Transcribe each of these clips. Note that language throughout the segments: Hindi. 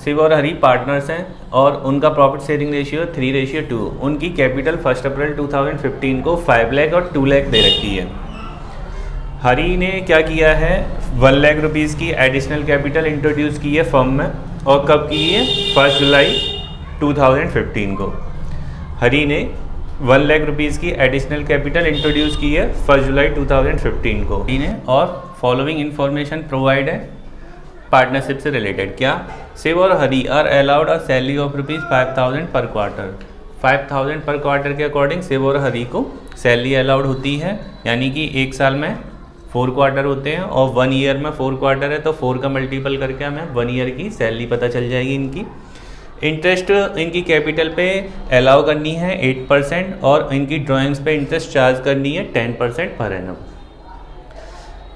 शिव और हरी पार्टनर्स हैं और उनका प्रॉफिट शेयरिंग रेशियो 3:2। उनकी कैपिटल 1 अप्रैल 2015 को 5 लाख और 2 लाख दे रखी है। हरी ने क्या किया है, 1 लाख रुपीज़ की एडिशनल कैपिटल इंट्रोड्यूस की है फर्म में, और कब की है, 1 जुलाई 2015 को। हरी ने 1 लाख रुपीज़ की एडिशनल कैपिटल इंट्रोड्यूस की है 1 जुलाई 2015 को। हरी ने और फॉलोइंग इंफॉर्मेशन प्रोवाइड है पार्टनरशिप से रिलेटेड। क्या, शिव और Hari are allowed a salary of ₹5,000 per quarter. 5,000 per quarter के अकॉर्डिंग शिव और हरी को सैलरी अलाउड होती है, यानी कि एक साल में 4 क्वार्टर होते हैं और 1 ईयर में 4 क्वार्टर है, तो 4 का मल्टीपल करके हमें 1 ईयर की सैलरी पता चल जाएगी इनकी। इंटरेस्ट इनकी कैपिटल पे अलाउ करनी है 8% और इनकी ड्राइंग्स पे इंटरेस्ट चार्ज करनी है 10% पर एनम।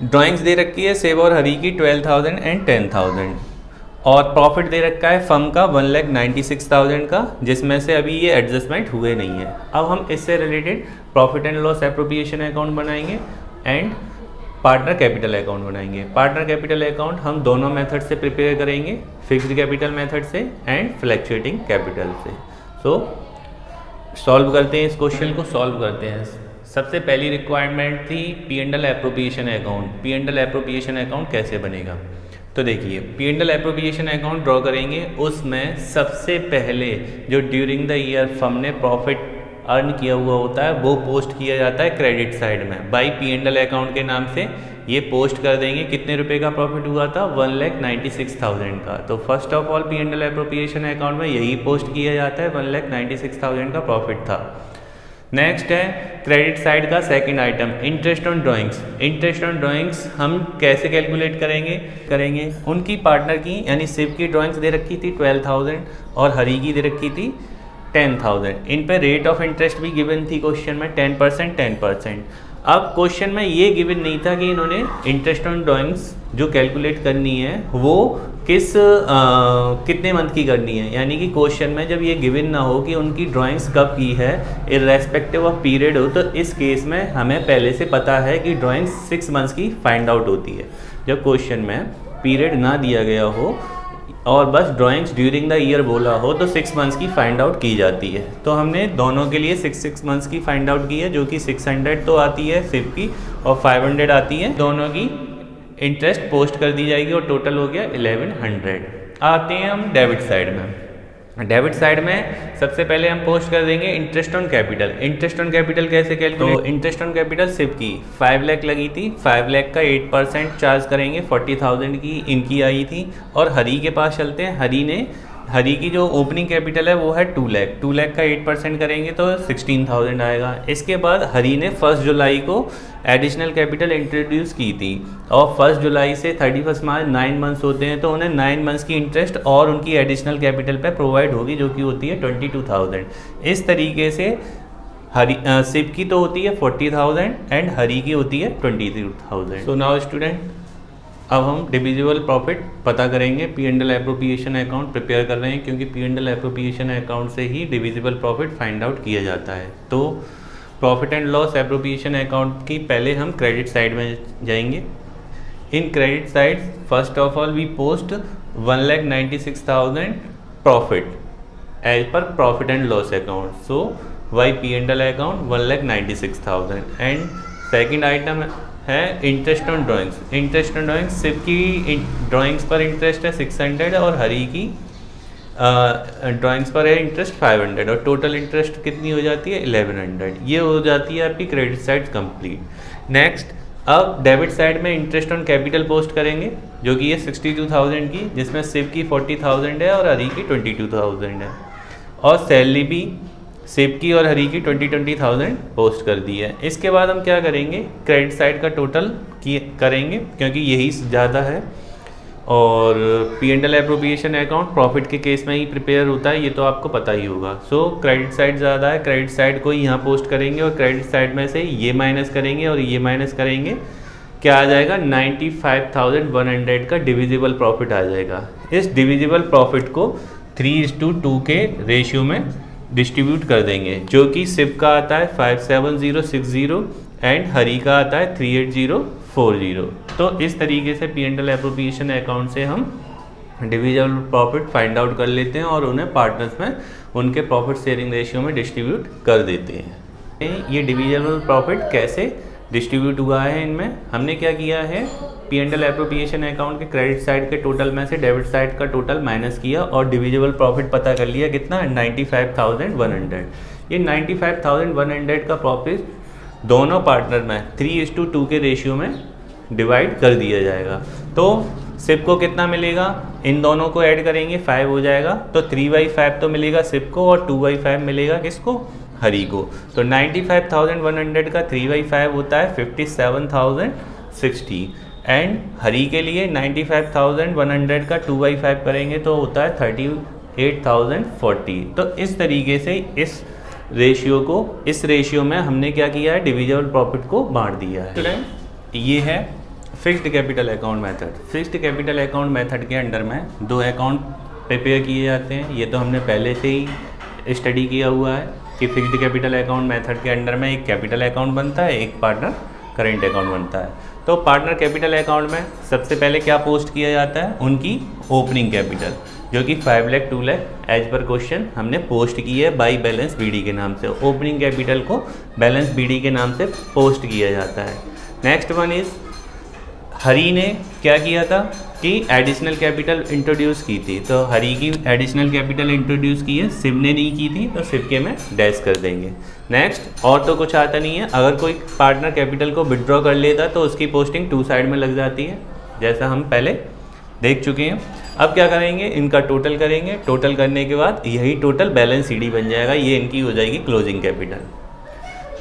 ड्राइंग्स दे रखी है शिव और हरी की 12,000 एंड 10,000 और प्रॉफिट दे रखा है फर्म का 1,96,000 का, जिसमें से अभी ये एडजस्टमेंट हुए नहीं है। अब हम इससे related profit and loss appropriation account बनाएंगे एंड पार्टनर कैपिटल अकाउंट बनाएंगे। पार्टनर कैपिटल अकाउंट हम दोनों मेथड से प्रिपेयर करेंगे, फिक्स्ड कैपिटल मेथड से एंड फ्लक्चुएटिंग कैपिटल से। सो सॉल्व करते हैं, इस क्वेश्चन को सॉल्व करते हैं। सबसे पहली रिक्वायरमेंट थी P and L appropriation account. P and L appropriation account कैसे बनेगा, तो देखिए P and L appropriation account draw करेंगे। उसमें सबसे पहले जो ड्यूरिंग द ईयर फर्म ने प्रॉफिट अर्न किया हुआ होता है वो पोस्ट किया जाता है क्रेडिट साइड में by P and L account के नाम से। ये पोस्ट कर देंगे कितने रुपए का प्रॉफिट हुआ था, 1,96,000 का। तो first of all P and L appropriation account में यही पोस्ट किया जाता है, 1,96,000 का प्रॉफिट था। नेक्स्ट है क्रेडिट साइड का second item, interest on drawings. Interest on drawings हम कैसे कैलकुलेट करेंगे उनकी पार्टनर की यानी शिव की ड्राइंग्स दे रखी थी 12,000 और हरी की दे रखी थी 10,000। इन पे रेट ऑफ इंटरेस्ट भी गिवन थी क्वेश्चन में 10%। अब क्वेश्चन में ये गिवन नहीं था कि इन्होंने इंटरेस्ट ऑन ड्राइंग्स जो कैलकुलेट करनी है वो कितने मंथ की करनी है, यानी कि क्वेश्चन में जब ये गिवन ना हो कि उनकी ड्राइंग्स कब की है इर्रेस्पेक्टिव ऑफ पीरियड हो, तो इस केस में हमें पहले से पता है कि ड्राइंग्स 6 मंथ्स की फाइंड आउट होती है। जब क्वेश्चन में पीरियड ना दिया गया हो और बस ड्राइंग्स ड्यूरिंग द ईयर बोला हो तो 6 मंथ्स की फाइंड आउट की जाती है। तो हमने दोनों के लिए 6 मंथ्स की फाइंड आउट की है, जो कि 600 तो आती है शिव की और 500 आती है। दोनों की इंटरेस्ट पोस्ट कर दी जाएगी और टोटल हो गया 1100। आते हैं हम डेबिट साइड में। डेबिट साइड में सबसे पहले हम पोस्ट कर देंगे interest on capital. Interest on capital कैसे कैलकुलेट, तो इंटरेस्ट ऑन कैपिटल शिव की 5 लाख लगी थी, 5 लाख का 8% चार्ज करेंगे, 40,000 की इनकी आई थी। और हरी के पास चलते हैं। हरी की जो ओपनिंग कैपिटल है वो है 2 लाख। 2 लाख का 8% करेंगे तो 16,000 आएगा। इसके बाद हरी ने 1 जुलाई को एडिशनल कैपिटल इंट्रोड्यूस की थी और 1 जुलाई से 31 मार्च 9 मंथ्स होते हैं, तो उन्हें 9 मंथ्स की इंटरेस्ट और उनकी एडिशनल कैपिटल पे प्रोवाइड होगी, जो कि होती है 22,000। इस तरीके से शिव की तो होती है 40,000 एंड हरी की होती है 22,000। सो नाउ स्टूडेंट, अब हम डिविजिबल प्रॉफिट पता करेंगे। P and L appropriation account prepare कर रहे हैं, क्योंकि P and L appropriation account से ही डिविजिबल प्रॉफिट फाइंड आउट किया जाता है। तो profit and loss appropriation account की पहले हम क्रेडिट साइड में जाएंगे। In credit side first of all we post 1,96,000 profit as per profit and loss account. So by P and L account 1,96,000 and second item है interest on drawings. Interest on drawings Shiv की ड्राइंग्स पर इंटरेस्ट है 600 और हरी की ड्राइंग्स पर है इंटरेस्ट 500 और टोटल इंटरेस्ट कितनी हो जाती है 1100। ये हो जाती है आपकी क्रेडिट साइड कंप्लीट। नेक्स्ट, अब डेबिट साइड में इंटरेस्ट ऑन कैपिटल पोस्ट करेंगे, जो कि ये 62,000 की, जिसमें शिव की 40,000 है और हरी की 22,000 है। और सैलरी भी शिव की और हरी की 20,000 पोस्ट कर दी है। इसके बाद हम क्या करेंगे, क्रेडिट साइड का टोटल करेंगे, क्योंकि यही ज़्यादा है। और P and L appropriation account profit के केस में ही प्रिपेयर होता है, ये तो आपको पता ही होगा। सो क्रेडिट साइड ज़्यादा है, क्रेडिट साइड को यहाँ पोस्ट करेंगे और क्रेडिट साइड में से ये माइनस करेंगे और ये माइनस करेंगे, क्या आ जाएगा 95,100 का डिविजिबल प्रॉफिट आ जाएगा। इस डिविजिबल प्रॉफिट को 3:2 के रेशियो में डिस्ट्रीब्यूट कर देंगे, जो कि शिव का आता है 57060 एंड हरी का आता है 38040। तो इस तरीके से P and L appropriation account से हम डिविजिबल प्रॉफिट फाइंड आउट कर लेते हैं और उन्हें पार्टनर्स में उनके प्रॉफिट शेयरिंग रेशियो में डिस्ट्रीब्यूट कर देते हैं। ये डिविजिबल प्रॉफिट कैसे डिस्ट्रीब्यूट हुआ है, इनमें हमने क्या किया है, P&L एप्रोप्रिएशन अकाउंट के क्रेडिट साइड के टोटल में से डेबिट साइड का टोटल माइनस किया और डिविजिबल प्रॉफिट पता कर लिया कितना, 95,100। ये 95,100 का प्रॉफिट दोनों पार्टनर में 3:2 के रेशियो में डिवाइड कर दिया जाएगा। तो सिप को कितना मिलेगा, इन दोनों को ऐड करेंगे 5 हो जाएगा, तो 3/5 तो मिलेगा सिप को और 2/5 मिलेगा किसको, हरी को। तो 95,100 का 3/5 होता है 57,060 एंड हरी के लिए 95,100 का 2/5 करेंगे तो होता है 38,040। तो इस तरीके से इस रेशियो में हमने क्या किया है, डिविजिबल प्रॉफिट को बांट दिया है। स्टूडेंट, ये है fixed capital account method. Fixed capital account method के अंडर में 2 अकाउंट प्रिपेयर किए जाते हैं। ये तो हमने पहले से ही स्टडी किया हुआ है कि फिक्स्ड कैपिटल अकाउंट मेथड के अंडर में एक कैपिटल अकाउंट बनता है, एक पार्टनर करेंट अकाउंट बनता है। तो पार्टनर कैपिटल अकाउंट में सबसे पहले क्या पोस्ट किया जाता है, उनकी ओपनिंग कैपिटल, जो कि 5 lakh 2 lakh as per question हमने पोस्ट की है बाई बैलेंस बीडी के नाम से। ओपनिंग कैपिटल को बैलेंस बीडी के नाम से पोस्ट किया जाता है। नेक्स्ट वन इज, हरी ने क्या किया था कि एडिशनल कैपिटल इंट्रोड्यूस की थी, तो हरी की एडिशनल कैपिटल इंट्रोड्यूस की है, शिव ने नहीं की थी, तो शिव के में डैश कर देंगे। नेक्स्ट, और तो कुछ आता नहीं है। अगर कोई पार्टनर कैपिटल को विड्रॉ कर लेता तो उसकी पोस्टिंग 2 साइड में लग जाती है, जैसा हम पहले देख चुके हैं। अब क्या करेंगे, इनका टोटल करेंगे, टोटल करने के बाद यही टोटल बैलेंस सीडी बन जाएगा, ये इनकी हो जाएगी क्लोजिंग कैपिटल।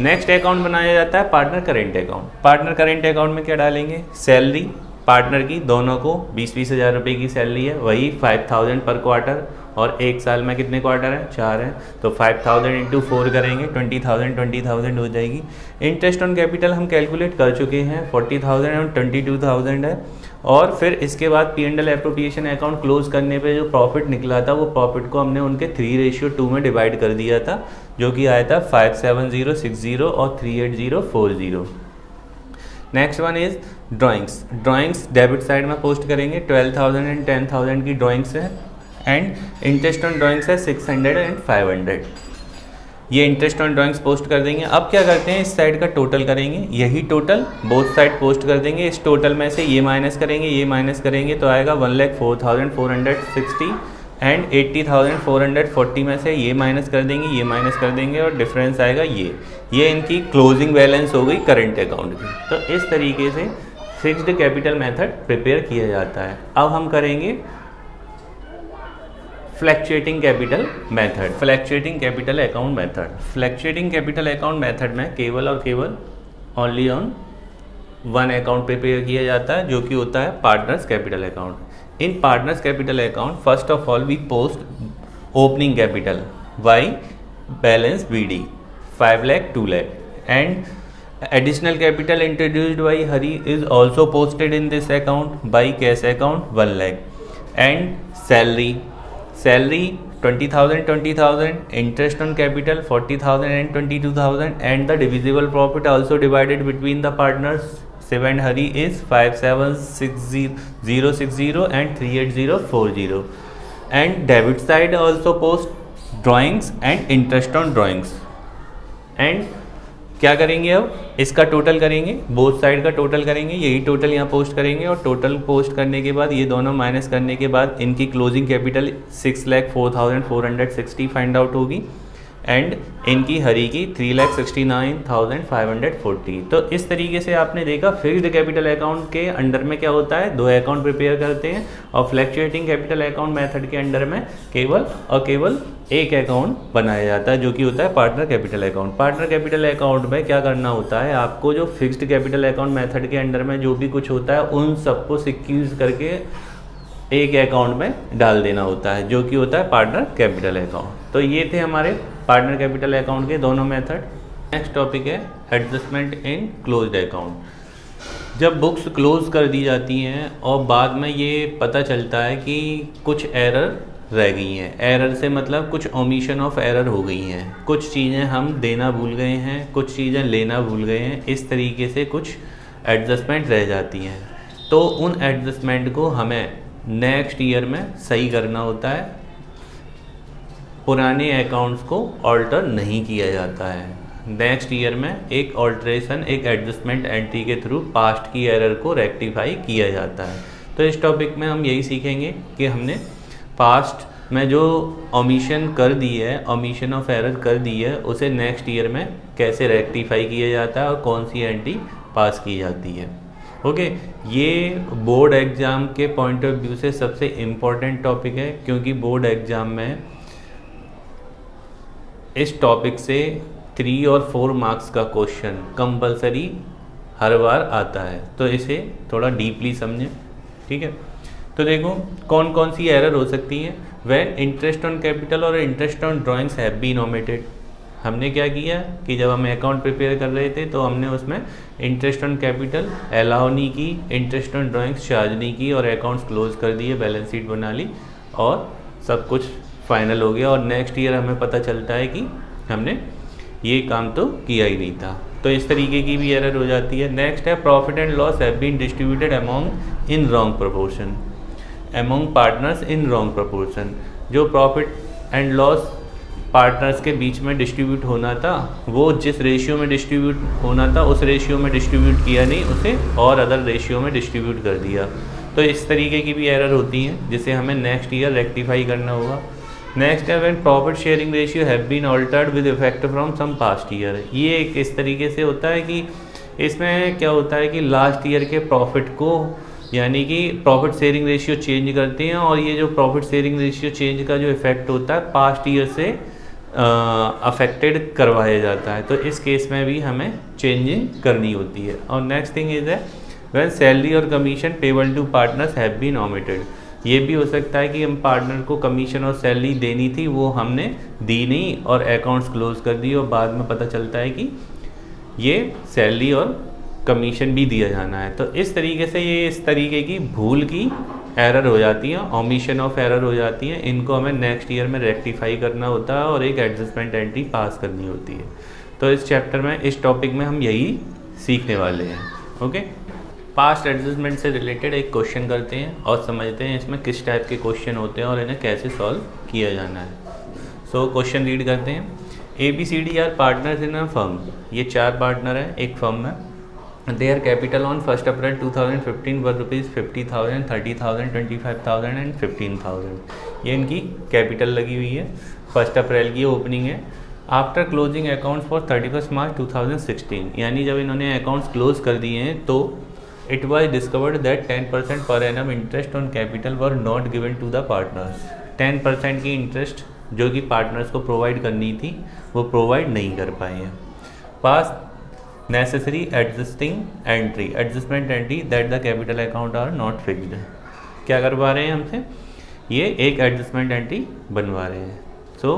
नेक्स्ट अकाउंट बनाया जाता है partner current account. Partner current account में क्या डालेंगे, सैलरी पार्टनर की, दोनों को 20-20 हज़ार रुपये की सैलरी है, वही 5,000 पर क्वार्टर, और एक साल में कितने क्वार्टर हैं, 4 हैं, तो 5,000 इंटू 4 करेंगे 20,000 हो जाएगी। इंटरेस्ट ऑन कैपिटल हम कैलकुलेट कर चुके हैं, 40,000 और 22,000 है। और फिर इसके बाद P&L एप्रोप्रिएशन अकाउंट क्लोज करने पे जो प्रॉफिट निकला था, वो प्रॉफिट को हमने उनके 3:2 में डिवाइड कर दिया था, जो कि आया था 57060 और 38040। Next one is drawings. Drawings debit side में पोस्ट करेंगे, 12,000 एंड 10,000 की ड्राइंग्स है, एंड इंटरेस्ट ऑन ड्राइंग्स है 600 एंड 500। ये इंटरेस्ट ऑन ड्राइंग्स पोस्ट कर देंगे। अब क्या करते हैं, इस साइड का टोटल करेंगे, यही टोटल बोथ साइड पोस्ट कर देंगे। इस टोटल में से ये माइनस करेंगे तो आएगा 1,04,460 एंड 80,440 में से ये माइनस कर देंगे और डिफरेंस आएगा ये इनकी क्लोजिंग बैलेंस हो गई करंट अकाउंट की। तो इस तरीके से फिक्स्ड कैपिटल मेथड प्रिपेयर किया जाता है। अब हम करेंगे fluctuating capital method, fluctuating capital account method. Fluctuating capital account method में केवल और केवल ओनली ऑन 1 अकाउंट प्रिपेयर किया जाता है, जो कि होता है partners capital account. In partners capital account first of all we post opening capital by balance BD 5 lakh 2 lakh and additional capital introduced by Hari is also posted in this account by cash account 1 lakh and salary 20,000, interest on capital 40,000 and 22,000 and the divisible profit also divided between the partners Shiv and Hari is 576060 and 38040 and debit side also post drawings and interest on drawings and क्या करेंगे, अब इसका टोटल करेंगे, बोथ साइड का टोटल करेंगे, यही टोटल यहाँ पोस्ट करेंगे और टोटल पोस्ट करने के बाद ये दोनों माइनस करने के बाद इनकी क्लोजिंग कैपिटल 6,04,460 फाइंड आउट होगी एंड इनकी हरी की 3,69,540। तो इस तरीके से आपने देखा फिक्स्ड कैपिटल अकाउंट के अंडर में क्या होता है, 2 अकाउंट प्रिपेयर करते हैं और फ्लैक्चुएटिंग कैपिटल अकाउंट मेथड के अंडर में केवल और केवल एक अकाउंट बनाया जाता है, जो कि होता है partner capital account. Partner capital account में क्या करना होता है, आपको जो फिक्स्ड कैपिटल अकाउंट मेथड के अंडर में जो भी कुछ होता है उन सबको सिक्यूज करके एक अकाउंट में डाल देना होता है, जो कि होता है पार्टनर कैपिटल अकाउंट। तो ये थे हमारे पार्टनर कैपिटल अकाउंट के दोनों मेथड। नेक्स्ट टॉपिक है एडजस्टमेंट इन क्लोज्ड अकाउंट। जब बुक्स क्लोज कर दी जाती हैं और बाद में ये पता चलता है कि कुछ एरर रह गई हैं, एरर से मतलब कुछ ओमिशन ऑफ एरर हो गई हैं, कुछ चीज़ें हम देना भूल गए हैं, कुछ चीज़ें लेना भूल गए हैं, इस तरीके से कुछ एडजस्टमेंट रह जाती हैं। तो उन एडजस्टमेंट को हमें नेक्स्ट ईयर में सही करना होता है, पुराने अकाउंट्स को ऑल्टर नहीं किया जाता है। नेक्स्ट ईयर में एक ऑल्ट्रेशन, एक एडजस्टमेंट एंट्री के थ्रू पास्ट की एरर को रेक्टिफाई किया जाता है। तो इस टॉपिक में हम यही सीखेंगे कि हमने पास्ट में जो ओमिशन कर दी है, ओमिशन ऑफ एरर कर दी है, उसे नेक्स्ट ईयर में कैसे रेक्टिफाई किया जाता है और कौन सी एंट्री पास की जाती है। ओके, ये बोर्ड एग्ज़ाम के पॉइंट ऑफ व्यू से सबसे इम्पॉर्टेंट टॉपिक है, क्योंकि बोर्ड एग्ज़ाम में इस टॉपिक से 3 और 4 मार्क्स का क्वेश्चन कंपलसरी हर बार आता है। तो इसे थोड़ा डीपली समझें, ठीक है। तो देखो कौन कौन सी एरर हो सकती है। व्हेन इंटरेस्ट ऑन कैपिटल और interest on drawings have been omitted. हमने क्या किया कि जब हम अकाउंट प्रिपेयर कर रहे थे तो हमने उसमें इंटरेस्ट ऑन कैपिटल अलाउ नहीं की, इंटरेस्ट ऑन ड्राइंग्स चार्ज नहीं की और अकाउंट्स क्लोज कर दिए, बैलेंस शीट बना ली और सब कुछ फाइनल हो गया। और नेक्स्ट ईयर हमें पता चलता है कि हमने ये काम तो किया ही नहीं था। तो इस तरीके की भी एरर हो जाती है। नेक्स्ट है profit and loss have been distributed among in wrong proportion, among partners in wrong proportion. जो प्रॉफिट एंड लॉस पार्टनर्स के बीच में डिस्ट्रीब्यूट होना था, वो जिस रेशियो में डिस्ट्रीब्यूट होना था उस रेशियो में डिस्ट्रीब्यूट किया नहीं, उसे और अदर रेशियो में डिस्ट्रीब्यूट कर दिया। तो इस तरीके की भी एरर होती हैं जिसे हमें नेक्स्ट ईयर रेक्टिफाई करना होगा। नेक्स्ट है when profit sharing ratio have been altered with effect from some past year. ये एक इस तरीके से होता है कि इसमें क्या होता है कि लास्ट ईयर के प्रॉफिट को, यानी कि प्रॉफिट शेयरिंग रेशियो चेंज करते हैं और ये जो प्रॉफिट शेयरिंग रेशियो चेंज का जो इफेक्ट होता है पास्ट ईयर से अफेक्टेड करवाया जाता है। तो इस केस में भी हमें चेंजिंग करनी होती है। और नेक्स्ट थिंग इज है व्हेन सैलरी और commission payable to partners have been omitted. ये भी हो सकता है कि हम पार्टनर को कमीशन और सैलरी देनी थी, वो हमने दी नहीं और अकाउंट्स क्लोज कर दी और बाद में पता चलता है कि ये सैलरी और कमीशन भी दिया जाना है। तो इस तरीके से ये इस तरीके की भूल की एरर हो जाती है, ओमिशन ऑफ एरर हो जाती है। इनको हमें नेक्स्ट ईयर में रेक्टिफाई करना होता है और एक एडजस्टमेंट एंट्री पास करनी होती है। तो इस चैप्टर में, इस टॉपिक में हम यही सीखने वाले हैं। ओके, पास्ट एडजस्टमेंट से रिलेटेड एक क्वेश्चन करते हैं और समझते हैं इसमें किस टाइप के क्वेश्चन होते हैं और इन्हें कैसे सॉल्व किया जाना है। सो क्वेश्चन रीड करते हैं। ABCD are partners in a firm. ये 4 पार्टनर हैं एक फर्म में। Their capital on 1st April 2015 were rupees 50,000, 30,000, 25,000 and 15,000। ये इनकी कैपिटल लगी हुई है। 1 अप्रैल की ओपनिंग है। आफ्टर क्लोजिंग अकाउंट्स फॉर 31 मार्च 2016, यानी जब इन्होंने अकाउंट्स क्लोज कर दिए हैं तो it was discovered that 10% per annum interest on capital were not given to the partners. 10% की इंटरेस्ट जो कि पार्टनर्स को प्रोवाइड करनी थी वो प्रोवाइड नहीं कर पाए हैं। Pass necessary adjusting entry, adjustment entry that the capital account are not fixed. क्या करवा रहे हैं हमसे, ये एक एडजस्टमेंट एंट्री बनवा रहे हैं। सो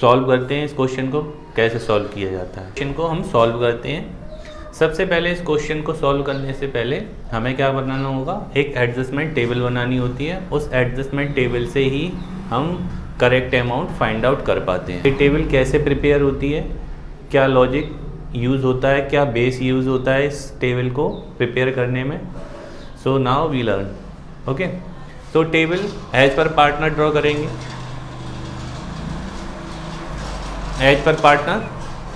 सॉल्व करते हैं इस क्वेश्चन को। कैसे सॉल्व किया जाता है क्वेश्चन को हम सॉल्व करते हैं। सबसे पहले इस क्वेश्चन को सॉल्व करने से पहले हमें क्या बनाना होगा, एक एडजस्टमेंट टेबल बनानी होती है। उस एडजस्टमेंट टेबल से ही हम करेक्ट अमाउंट फाइंड आउट कर पाते हैं। ये टेबल कैसे प्रिपेयर होती है, क्या लॉजिक यूज़ होता है, क्या बेस यूज़ होता है इस टेबल को प्रिपेयर करने में। So now we learn. Okay, तो table as per partner draw करेंगे। एज पर पार्टनर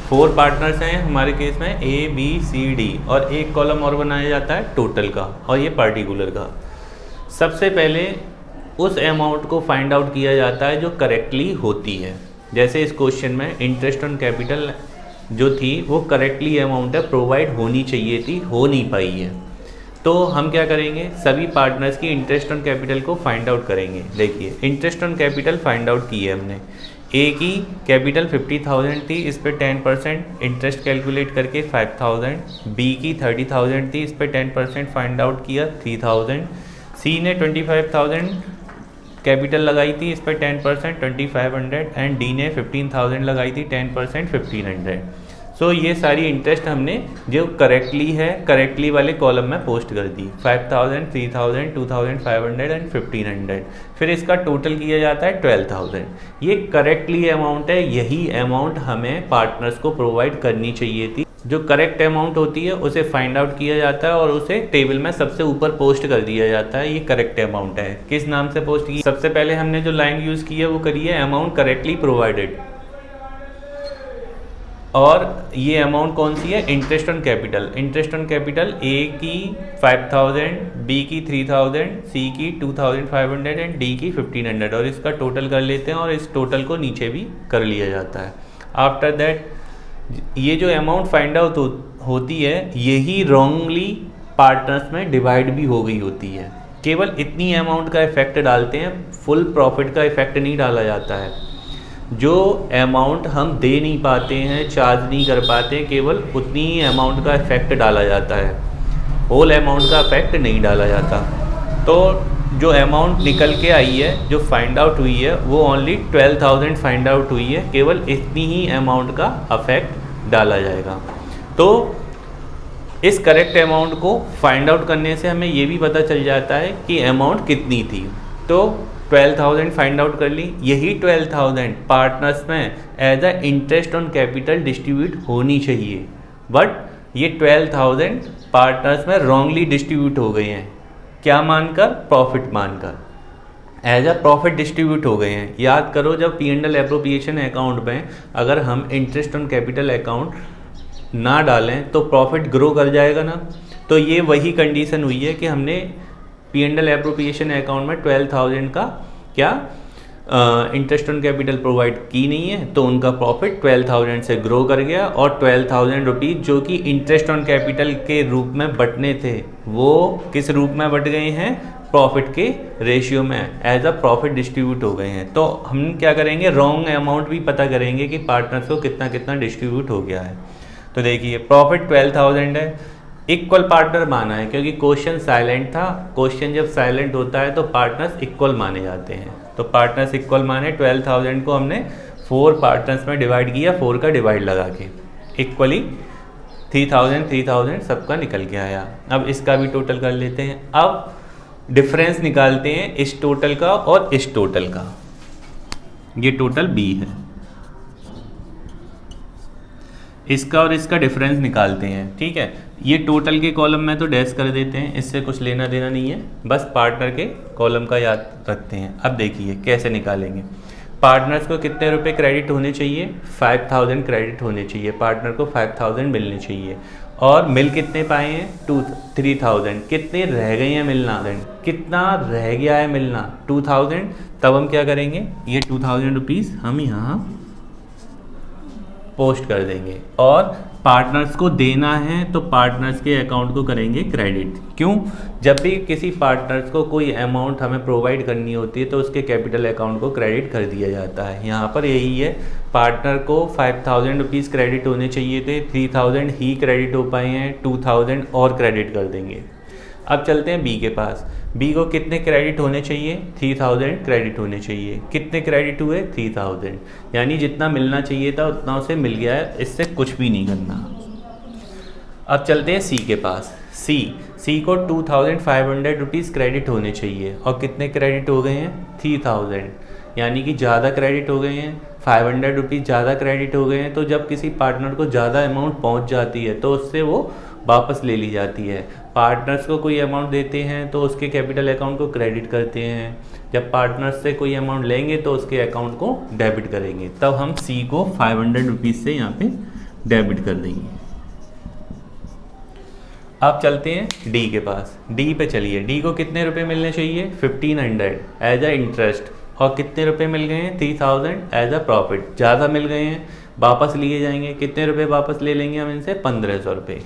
4 पार्टनर्स हैं हमारे केस में, ABCD, और एक कॉलम और बनाया जाता है टोटल का और ये पार्टिकुलर का। सबसे पहले उस अमाउंट को फाइंड आउट किया जाता है जो करेक्टली होती है। जैसे इस क्वेश्चन में इंटरेस्ट ऑन कैपिटल जो थी वो करेक्टली अमाउंट है, प्रोवाइड होनी चाहिए थी, हो नहीं पाई है। तो हम क्या करेंगे, सभी पार्टनर्स की इंटरेस्ट ऑन कैपिटल को फाइंड आउट करेंगे। देखिए interest on capital find out की है हमने। ए की कैपिटल 50,000 थी, इस पर 10% इंटरेस्ट कैलकुलेट करके 5,000। बी की 30,000 थी, इस पर 10% फाइंड आउट किया 3,000। सी ने 25,000 कैपिटल लगाई थी, इस पर 10% 2,500 एंड डी ने 15,000 लगाई थी, 10% 1,500। सो ये सारी इंटरेस्ट हमने जो करेक्टली है करेक्टली वाले कॉलम में पोस्ट कर दी, 5,000, 3,000, 2,500 एंड 1,500। फिर इसका टोटल किया जाता है 12,000। ये करेक्टली अमाउंट है, यही अमाउंट हमें पार्टनर्स को प्रोवाइड करनी चाहिए थी। जो करेक्ट अमाउंट होती है उसे फाइंड आउट किया जाता है और उसे टेबल में सबसे ऊपर पोस्ट कर दिया जाता है। ये करेक्ट अमाउंट है। किस नाम से पोस्ट की? सबसे पहले हमने जो लाइन यूज़ की है वो करी है अमाउंट करेक्टली प्रोवाइडेड, और ये अमाउंट कौन सी है? Interest on capital. Interest on capital A की 5000, बी की 3000, सी की 2500 एंड डी की 1500, और इसका टोटल कर लेते हैं और इस टोटल को नीचे भी कर लिया जाता है। आफ्टर दैट ये जो अमाउंट फाइंड आउट होती है यही रॉन्गली पार्टनर्स में डिवाइड भी हो गई होती है। केवल इतनी अमाउंट का इफेक्ट डालते हैं, फुल प्रॉफिट का इफेक्ट नहीं डाला जाता है। जो अमाउंट हम दे नहीं पाते हैं, चार्ज नहीं कर पाते हैं, केवल उतनी ही अमाउंट का इफेक्ट डाला जाता है, होल अमाउंट का इफेक्ट नहीं डाला जाता। तो जो अमाउंट निकल के आई है, जो फाइंड आउट हुई है, वो ओनली 12,000 फाइंड आउट हुई है, केवल इतनी ही अमाउंट का इफेक्ट डाला जाएगा। तो इस करेक्ट अमाउंट को फाइंड आउट करने से हमें ये भी पता चल जाता है कि अमाउंट कितनी थी। तो 12,000 फाइंड आउट कर ली, यही 12,000 पार्टनर्स में as a interest on capital distribute होनी चाहिए, बट ये 12,000 पार्टनर्स में रॉन्गली डिस्ट्रीब्यूट हो गए हैं। क्या मानकर? प्रॉफिट मानकर, एज अ प्रॉफिट डिस्ट्रीब्यूट हो गए हैं। याद करो, जब P&L एप्रोप्रिएशन अकाउंट में अगर हम इंटरेस्ट ऑन कैपिटल अकाउंट ना डालें तो प्रॉफिट ग्रो कर जाएगा ना। तो ये वही कंडीशन हुई है कि हमने P&L एप्रोप्रिएशन अकाउंट में 12,000 का क्या इंटरेस्ट ऑन कैपिटल प्रोवाइड की नहीं है, तो उनका प्रॉफिट 12,000 से ग्रो कर गया, और 12,000 रुपीज़ जो कि इंटरेस्ट ऑन कैपिटल के रूप में बंटने थे वो किस रूप में बट गए हैं? प्रॉफिट के रेशियो में एज अ प्रॉफिट डिस्ट्रीब्यूट हो गए हैं। तो हम क्या करेंगे? रॉन्ग अमाउंट भी पता करेंगे कि पार्टनर्स को कितना कितना डिस्ट्रीब्यूट हो गया है। तो देखिए प्रॉफिट 12,000 है, इक्वल पार्टनर माना है क्योंकि क्वेश्चन साइलेंट था। क्वेश्चन जब साइलेंट होता है तो पार्टनर्स इक्वल माने जाते हैं। तो पार्टनर्स इक्वल माने, 12,000 को हमने 4 पार्टनर्स में डिवाइड किया, 4 का डिवाइड लगा के इक्वली 3,000 3,000 सबका निकल के आया। अब इसका भी टोटल कर लेते हैं। अब डिफरेंस निकालते हैं इस टोटल का और इस टोटल का। ये टोटल बी है, इसका और इसका डिफरेंस निकालते हैं। ठीक है, ये टोटल के कॉलम में तो डैश कर देते हैं, इससे कुछ लेना देना नहीं है, बस पार्टनर के कॉलम का याद रखते हैं। अब देखिए कैसे निकालेंगे। पार्टनर्स को कितने रुपए क्रेडिट होने चाहिए? 5,000 क्रेडिट होने चाहिए। पार्टनर को 5,000 मिलने चाहिए, और मिल कितने पाए हैं? 3,000। कितने रह गए हैं मिलना? कितना रह गया है मिलना? 2,000। तब हम क्या करेंगे? ये 2,000 रुपीज़ हम यहाँ पोस्ट कर देंगे, और पार्टनर्स को देना है तो पार्टनर्स के अकाउंट को करेंगे क्रेडिट। क्यों? जब भी किसी पार्टनर्स को कोई अमाउंट हमें प्रोवाइड करनी होती है तो उसके कैपिटल अकाउंट को क्रेडिट कर दिया जाता है। यहाँ पर यही है, पार्टनर को 5,000 रुपीज़ क्रेडिट होने चाहिए थे, 3,000 ही क्रेडिट हो पाए हैं, 2,000 और क्रेडिट कर देंगे। अब चलते हैं बी के पास। बी को कितने क्रेडिट होने चाहिए? 3,000 क्रेडिट होने चाहिए। कितने क्रेडिट हुए? 3,000, यानी जितना मिलना चाहिए था उतना उसे मिल गया है, इससे कुछ भी नहीं करना। अब चलते हैं सी के पास। सी को 2,500 रुपीज़ क्रेडिट होने चाहिए, और कितने क्रेडिट हो गए हैं? 3,000, यानी कि ज़्यादा क्रेडिट हो गए हैं, 500 रुपीज़ ज़्यादा क्रेडिट हो गए हैं। तो जब किसी पार्टनर को ज़्यादा अमाउंट पहुंच जाती है तो उससे वो वापस ले ली जाती है। पार्टनर्स को कोई अमाउंट देते हैं तो उसके कैपिटल अकाउंट को क्रेडिट करते हैं, जब पार्टनर्स से कोई अमाउंट लेंगे तो उसके अकाउंट को डेबिट करेंगे। तब हम सी को 500 रुपीज़ से यहाँ पे डेबिट कर देंगे। अब चलते हैं डी के पास। डी पे चलिए। डी को कितने रुपए मिलने चाहिए? 1,500 एज अ इंटरेस्ट, और कितने रुपए मिल गए हैं? 3,000 एज अ प्रॉफिट। ज़्यादा मिल गए हैं, वापस लिए जाएंगे। कितने रुपए वापस ले लेंगे हम इनसे? 1,500 रुपये।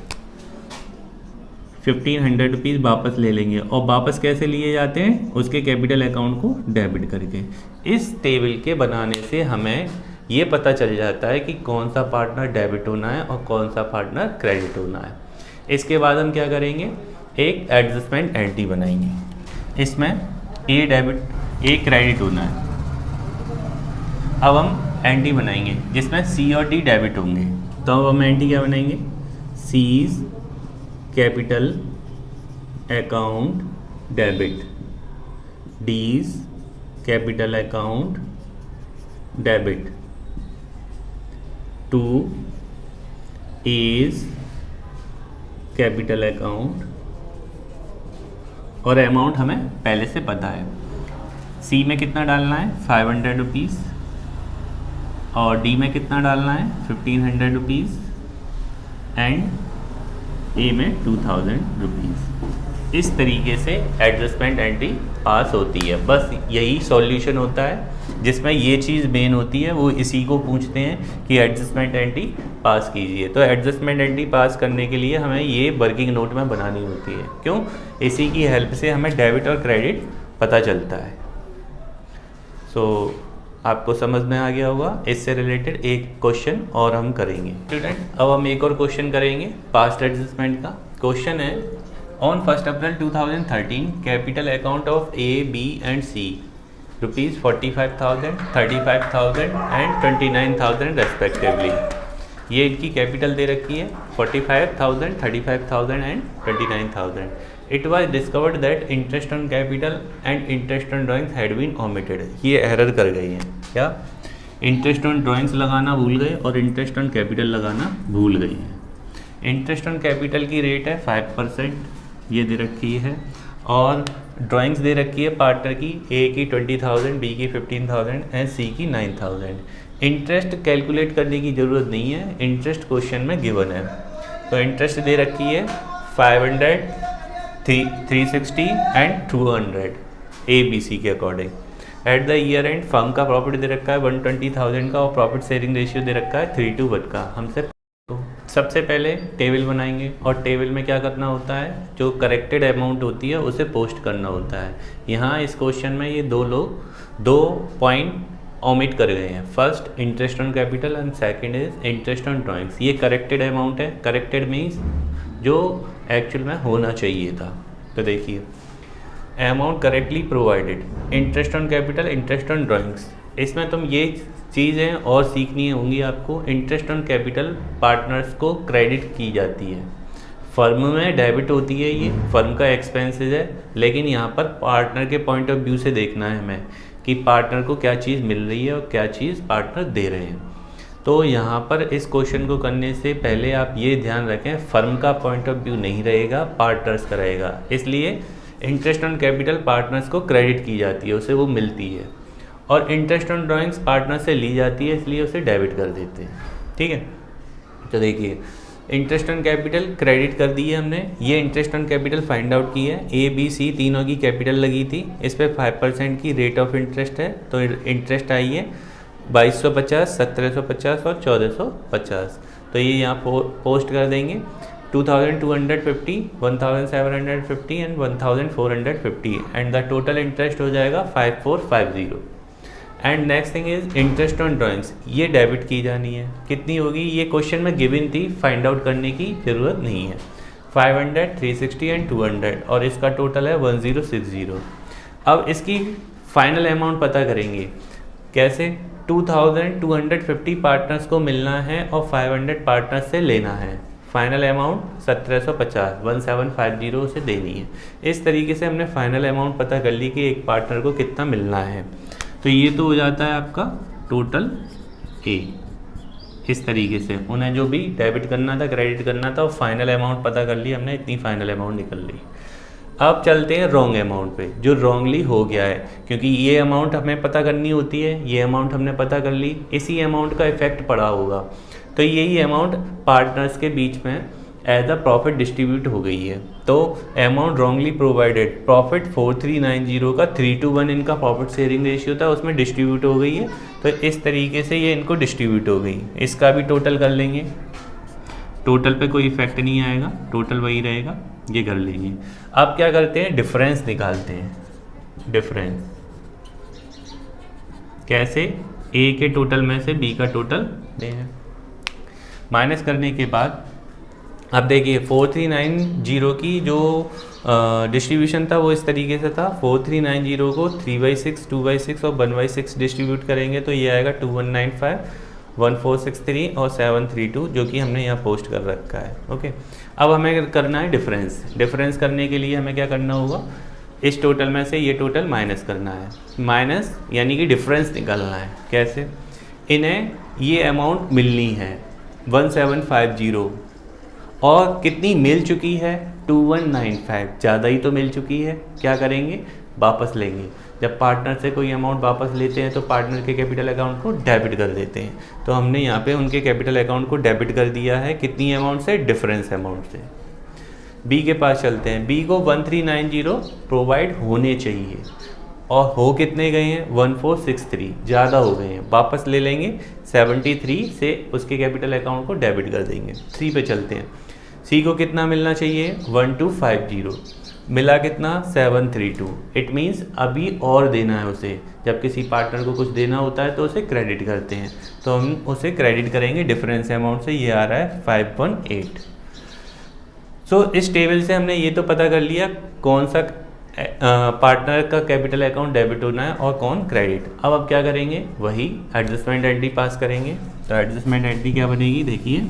1,500 रुपीज़ वापस ले लेंगे, और वापस कैसे लिए जाते हैं? उसके कैपिटल अकाउंट को डेबिट करके। इस टेबल के बनाने से हमें ये पता चल जाता है कि कौन सा पार्टनर डेबिट होना है और कौन सा पार्टनर क्रेडिट होना है। इसके बाद हम क्या करेंगे? एक एडजस्टमेंट एंट्री बनाएंगे। इसमें ए डेबिट, ए क्रेडिट होना है। अब हम एंट्री बनाएंगे जिसमें सी और डी डेबिट होंगे। तो अब हम एंट्री क्या बनाएंगे? Seize capital account debit, Ds capital account debit two is capital account, और अमाउंट हमें पहले से पता है। सी में कितना डालना है 500 रुपीज़, और डी में कितना डालना है 1500 रुपीज़, एंड ए में 2000 रुपीज़। इस तरीके से एडजस्टमेंट एंट्री पास होती है। बस यही सॉल्यूशन होता है जिसमें ये चीज़ मेन होती है, वो इसी को पूछते हैं कि एडजस्टमेंट एंट्री पास कीजिए। तो एडजस्टमेंट एंट्री पास करने के लिए हमें ये वर्किंग नोट में बनानी होती है। क्यों? इसी की हेल्प से हमें डेबिट और क्रेडिट पता चलता है। आपको समझ में आ गया होगा। इससे रिलेटेड एक क्वेश्चन और हम करेंगे स्टूडेंट। अब हम एक और क्वेश्चन करेंगे पास्ट एडजस्टमेंट का। क्वेश्चन है on 1 April 2013 capital account of A, B and C rupees 45,000, 35,000 and 29,000 respectively. ये इनकी कैपिटल दे रखी है 45,000, 35,000 and 29,000। It was discovered that interest on capital and interest on drawings had been omitted. ये एरर कर गई हैं क्या? इंटरेस्ट ऑन ड्राइंग्स लगाना भूल गए और इंटरेस्ट ऑन कैपिटल लगाना भूल गई हैं। इंटरेस्ट ऑन कैपिटल की रेट है 5%, ये दे रखी है, और ड्राइंग्स दे रखी है पार्टनर की, ए की 20,000, बी की 15,000 एंड सी की 9,000। इंटरेस्ट कैलकुलेट करने की ज़रूरत नहीं है, इंटरेस्ट क्वेश्चन में गिवन है। तो इंटरेस्ट दे रखी है 500, 360 एंड 200 ए बी सी के according. At the year and firm का प्रॉफिट दे रखा है 120,000 का, और प्रॉफिट शेयरिंग रेशियो दे रखा है 3:1 का। हमसे सबसे पहले टेबल बनाएंगे, और टेबल में क्या करना होता है, जो करेक्टेड अमाउंट होती है उसे पोस्ट करना होता है। यहाँ इस क्वेश्चन में ये दो पॉइंट ओमिट कर गए हैं। First interest on capital and second is interest on drawings. ये करेक्टेड अमाउंट है। करेक्टेड मीन्स जो एक्चुअल में होना चाहिए था। तो देखिए amount correctly provided, interest on capital, interest on drawings. इसमें तुम ये चीज़ें और सीखनी होंगी आपको। इंटरेस्ट ऑन कैपिटल पार्टनर्स को क्रेडिट की जाती है, फर्म में डेबिट होती है, ये फर्म का एक्सपेंसेस है। लेकिन यहाँ पर पार्टनर के पॉइंट ऑफ व्यू से देखना है हमें कि पार्टनर को क्या चीज़ मिल रही है और क्या चीज़ पार्टनर दे रहे हैं। तो यहाँ पर इस क्वेश्चन को करने से पहले आप ये ध्यान रखें, फर्म का पॉइंट ऑफ व्यू नहीं रहेगा, पार्टनर्स का रहेगा। इसलिए इंटरेस्ट ऑन कैपिटल पार्टनर्स को क्रेडिट की जाती है, उसे वो मिलती है, और इंटरेस्ट ऑन ड्राइंग्स पार्टनर से ली जाती है, इसलिए उसे डेबिट कर देते हैं। ठीक है, तो देखिए इंटरेस्ट ऑन कैपिटल क्रेडिट कर दी है हमने। ये interest on capital find out की है। ए बी सी तीनों की कैपिटल लगी थी, इस पर 5% की रेट ऑफ इंटरेस्ट है। तो इंटरेस्ट आई है 2250, 1750 और 1450। तो ये यहाँ पोस्ट कर देंगे 2250, 1750 and 1450, and the total interest हो जाएगा 5450। And next thing is interest on drawings, ये डेबिट की जानी है। कितनी होगी? ये क्वेश्चन में गिवन थी, फाइंड आउट करने की ज़रूरत नहीं है। 500, 360 एंड 200, और इसका टोटल है 1060। अब इसकी फाइनल अमाउंट पता करेंगे कैसे? 2250 पार्टनर्स को मिलना है और 500 पार्टनर्स से लेना है। फाइनल अमाउंट 1750, 1750 से देनी है। इस तरीके से हमने फाइनल अमाउंट पता कर ली कि एक पार्टनर को कितना मिलना है। तो ये तो हो जाता है आपका टोटल ए। इस तरीके से उन्हें जो भी डेबिट करना था, क्रेडिट करना था, और फाइनल अमाउंट पता कर ली हमने, इतनी फाइनल अमाउंट निकल ली। अब चलते हैं रॉन्ग अमाउंट पे, जो रॉन्गली हो गया है, क्योंकि ये अमाउंट हमें पता करनी होती है, ये अमाउंट हमने पता कर ली, इसी अमाउंट का इफेक्ट पड़ा होगा। तो यही अमाउंट पार्टनर्स के बीच में एज अ प्रॉफिट डिस्ट्रीब्यूट हो गई है। तो अमाउंट रॉन्गली प्रोवाइडेड, प्रॉफिट 4390 का 3:1 इनका प्रॉफिट शेयरिंग रेशियो था, उसमें डिस्ट्रीब्यूट हो गई है। तो इस तरीके से ये इनको डिस्ट्रीब्यूट हो गई। इसका भी टोटल कर लेंगे, टोटल पे कोई इफेक्ट नहीं आएगा, टोटल वही रहेगा, ये कर लेंगे। अब क्या करते हैं, डिफरेंस निकालते हैं। डिफरेंस कैसे? ए के टोटल में से बी का टोटल दें, माइनस करने के बाद अब देखिए 4390 की जो डिस्ट्रीब्यूशन था वो इस तरीके से था। 4390 को 3/6, 2/6 और 1/6 डिस्ट्रीब्यूट करेंगे तो ये आएगा 2195, 1463 और 732, जो कि हमने यहाँ पोस्ट कर रखा है। ओके, अब हमें करना है डिफरेंस। डिफरेंस करने के लिए हमें क्या करना होगा, इस टोटल में से ये टोटल माइनस करना है। माइनस यानी कि डिफरेंस निकालना है। कैसे? इन्हें ये अमाउंट मिलनी है, 1750 और कितनी मिल चुकी है 2195, ज़्यादा ही तो मिल चुकी है। क्या करेंगे, वापस लेंगे। जब पार्टनर से कोई अमाउंट वापस लेते हैं तो पार्टनर के कैपिटल अकाउंट को डेबिट कर देते हैं। तो हमने यहाँ पे उनके कैपिटल अकाउंट को डेबिट कर दिया है। कितनी अमाउंट से, डिफरेंस अमाउंट से। बी के पास चलते हैं। बी को 1390 प्रोवाइड होने चाहिए और हो कितने गए हैं 1463, ज़्यादा हो गए हैं। वापस ले लेंगे 73 से उसके कैपिटल अकाउंट को डेबिट कर देंगे। 3 पे चलते हैं। सी को कितना मिलना चाहिए 1250, मिला कितना 732। इट मीन्स अभी और देना है उसे। जब किसी पार्टनर को कुछ देना होता है तो उसे क्रेडिट करते हैं, तो हम उसे क्रेडिट करेंगे डिफरेंस अमाउंट से। ये आ रहा है 518। सो इस टेबल से हमने ये तो पता कर लिया कौन सा पार्टनर का कैपिटल अकाउंट डेबिट होना है और कौन क्रेडिट। अब क्या करेंगे, वही एडजस्टमेंट एंट्री पास करेंगे। तो एडजस्टमेंट एंट्री क्या बनेगी, देखिए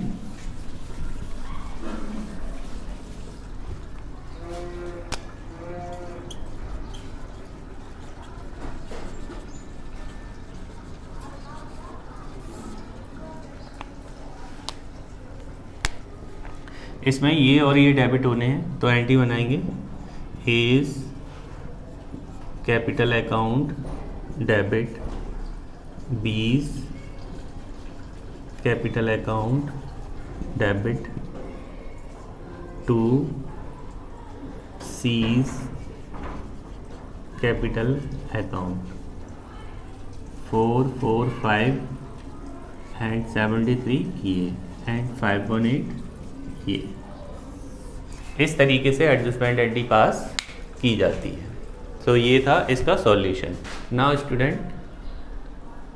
इसमें ये और ये डेबिट होने हैं, तो एंट्री बनाएंगे is capital account debit, B's capital account debit to C's capital account 445 and 73 किए एंड 518 किए। इस तरीके से एडजस्टमेंट एंट्री पास की जाती है। तो ये था इसका सॉल्यूशन। नाउ स्टूडेंट,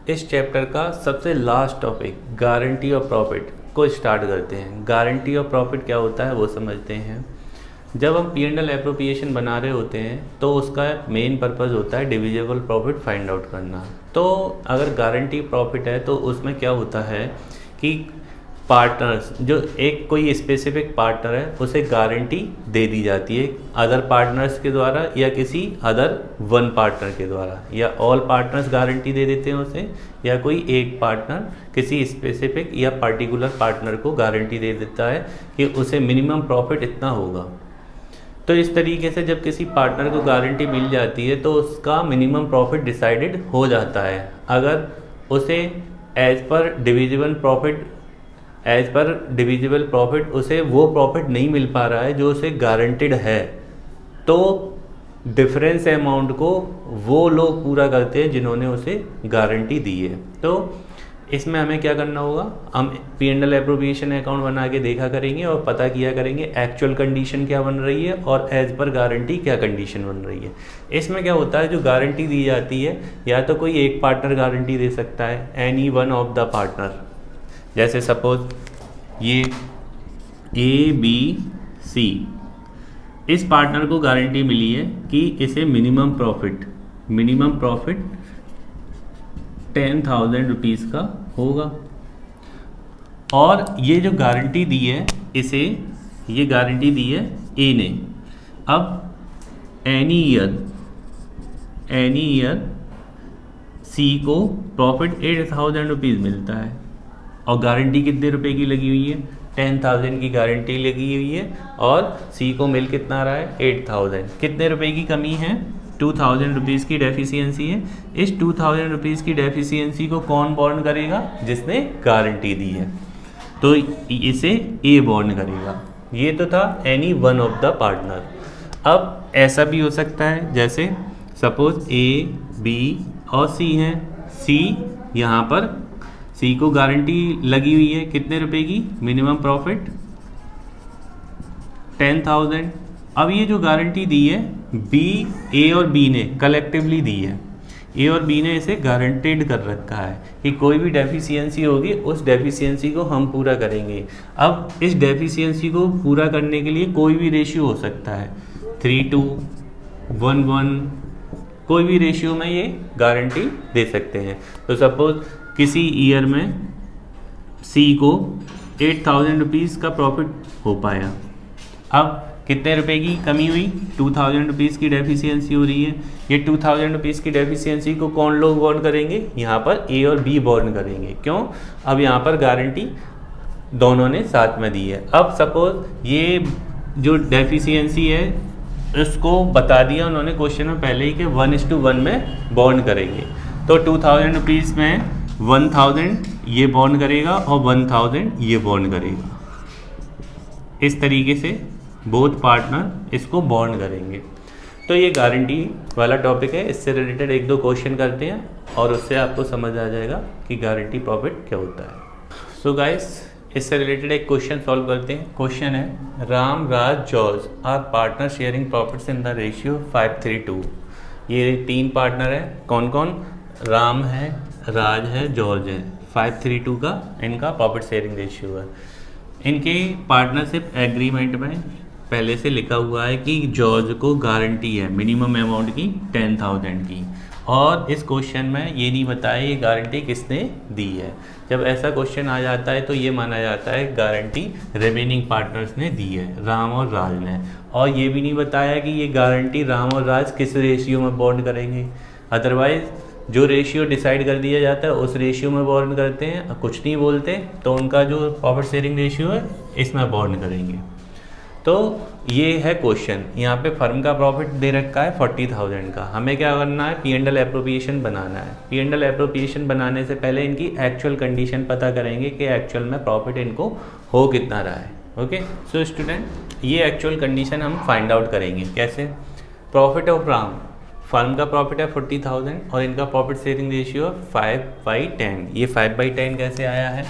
इस चैप्टर का सबसे last topic guarantee of profit को स्टार्ट करते हैं। गारंटी ऑफ प्रॉफिट क्या होता है वो समझते हैं। जब हम P&L एप्रोप्रिएशन बना रहे होते हैं तो उसका मेन पर्पज़ होता है डिविजिबल प्रॉफिट फाइंड आउट करना। तो अगर गारंटी प्रॉफिट है तो उसमें क्या होता है कि पार्टनर्स, जो एक कोई स्पेसिफिक पार्टनर है उसे गारंटी दे दी जाती है अदर पार्टनर्स के द्वारा या किसी अदर वन पार्टनर के द्वारा, या ऑल पार्टनर्स गारंटी दे देते हैं उसे, या कोई एक पार्टनर किसी स्पेसिफिक या पर्टिकुलर पार्टनर को गारंटी दे देता है कि उसे मिनिमम प्रॉफिट इतना होगा। तो इस तरीके से जब किसी पार्टनर को गारंटी मिल जाती है तो उसका मिनिमम प्रॉफिट डिसाइडेड हो जाता है। अगर उसे एज पर डिविजिबल प्रॉफिट उसे वो प्रॉफिट नहीं मिल पा रहा है जो उसे गारंटेड है, तो डिफरेंस अमाउंट को वो लोग पूरा करते हैं जिन्होंने उसे गारंटी दी है। तो इसमें हमें क्या करना होगा, हम P&L एप्रोप्रिएशन अकाउंट बना के देखा करेंगे और पता किया करेंगे एक्चुअल कंडीशन क्या बन रही है और एज पर गारंटी क्या कंडीशन बन रही है। इसमें क्या होता है, जो गारंटी दी जाती है या तो कोई एक पार्टनर गारंटी दे सकता है, any one of the partner. जैसे सपोज ये ABC, इस पार्टनर को गारंटी मिली है कि इसे मिनिमम प्रॉफिट 10,000 रुपीज़ का होगा, और ये जो गारंटी दी है इसे, ये गारंटी दी है ए ने। अब एनी ईयर सी को प्रॉफिट 8,000 रुपीज़ मिलता है और गारंटी कितने रुपए की लगी हुई है, 10,000 की गारंटी लगी हुई है और सी को मिल कितना रहा है 8,000। कितने रुपए की कमी है, 2,000 रुपीज़ की डेफिशिएंसी है। इस 2,000 रुपीज़ की डेफिशिएंसी को कौन बॉर्न करेगा, जिसने गारंटी दी है, तो इसे ए बॉर्न करेगा। ये तो था any one of the partner. अब ऐसा भी हो सकता है जैसे सपोज A, B और C हैं। C यहाँ पर C को गारंटी लगी हुई है कितने रुपए की, मिनिमम प्रॉफिट 10,000। अब ये जो गारंटी दी है A और B ने कलेक्टिवली दी है, A और B ने इसे गारंटेड कर रखा है कि कोई भी डेफिशिएंसी होगी उस डेफिशिएंसी को हम पूरा करेंगे। अब इस डेफिशिएंसी को पूरा करने के लिए कोई भी रेशियो हो सकता है, 3:1:1, कोई भी रेशियो में ये गारंटी दे सकते हैं। तो सपोज किसी ईयर में C को 8,000 रुपीज़ का प्रॉफिट हो पाया। अब कितने रुपए की कमी हुई, 2,000 रुपीज़ की डेफिशिएंसी हो रही है। ये 2,000 रुपीज़ की डेफिशिएंसी को कौन लोग बॉर्न करेंगे, यहाँ पर A और B बॉर्न करेंगे। क्यों, अब यहाँ पर गारंटी दोनों ने साथ में दी है। अब सपोज ये जो डेफिशिएंसी है इसको बता दिया उन्होंने क्वेश्चन में पहले ही कि 1:1 में बॉन्ड करेंगे, तो 2000 रुपीज़ में 1000 ये बॉन्ड करेगा और 1000 ये बॉन्ड करेगा। इस तरीके से बोथ पार्टनर इसको बॉन्ड करेंगे। तो ये गारंटी वाला टॉपिक है, इससे रिलेटेड 1-2 क्वेश्चन करते हैं और उससे आपको समझ आ जाएगा कि गारंटी प्रॉफिट क्या होता है। सो गाइस, इससे रिलेटेड एक क्वेश्चन सॉल्व करते हैं। क्वेश्चन है Ram, Raj, George are partner sharing profits in the ratio 5:3:2। ये 3 पार्टनर है, कौन कौन? राम है, राज है, जॉर्ज है। 5:3:2 का इनका प्रॉफिट शेयरिंग रेशियो है। इनके पार्टनरशिप एग्रीमेंट में पहले से लिखा हुआ है कि जॉर्ज को गारंटी है मिनिमम अमाउंट की 10,000 की, और इस क्वेश्चन में ये नहीं बताया ये गारंटी किसने दी है। जब ऐसा क्वेश्चन आ जाता है तो ये माना जाता है गारंटी रिमेनिंग पार्टनर्स ने दी है, राम और राज ने। और ये भी नहीं बताया कि ये गारंटी राम और राज किस रेशियो में बॉन्ड करेंगे। अदरवाइज जो रेशियो डिसाइड कर दिया जाता है उस रेशियो में बॉन्ड करते हैं, कुछ नहीं बोलते तो उनका जो प्रॉफिट शेयरिंग रेशियो है इसमें बॉन्ड करेंगे। तो ये है क्वेश्चन। यहाँ पे फर्म का प्रॉफिट दे रखा है 40,000 का। हमें क्या करना है? P&L एप्रोप्रिएशन बनाना है। P&L एप्रोप्रिएशन बनाने से पहले इनकी एक्चुअल कंडीशन पता करेंगे कि एक्चुअल में प्रॉफिट इनको हो कितना रहा है। ओके, सो स्टूडेंट, ये एक्चुअल कंडीशन हम फाइंड आउट करेंगे। कैसे? प्रॉफिट ऑफ राम, फर्म का प्रॉफिट है 40,000 और इनका प्रॉफिट शेयरिंग रेशियो 5/10। ये 5/10 कैसे आया है?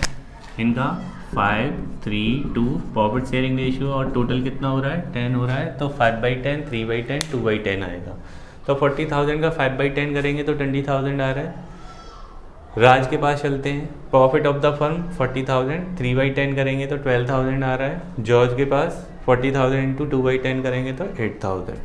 इनका 5:3:2 प्रॉफिट शेयरिंग रेशियो और टोटल कितना हो रहा है? 10 हो रहा है, तो 5/10, 3/10, 2/10 आएगा। तो 40,000 का 5/10 करेंगे तो 20,000 आ रहा है। राज के पास चलते हैं। प्रॉफिट ऑफ द फर्म 40,000, 3/10 करेंगे तो 12,000 आ रहा है। जॉर्ज के पास 40,000 इंटू 2/10 करेंगे तो 8,000।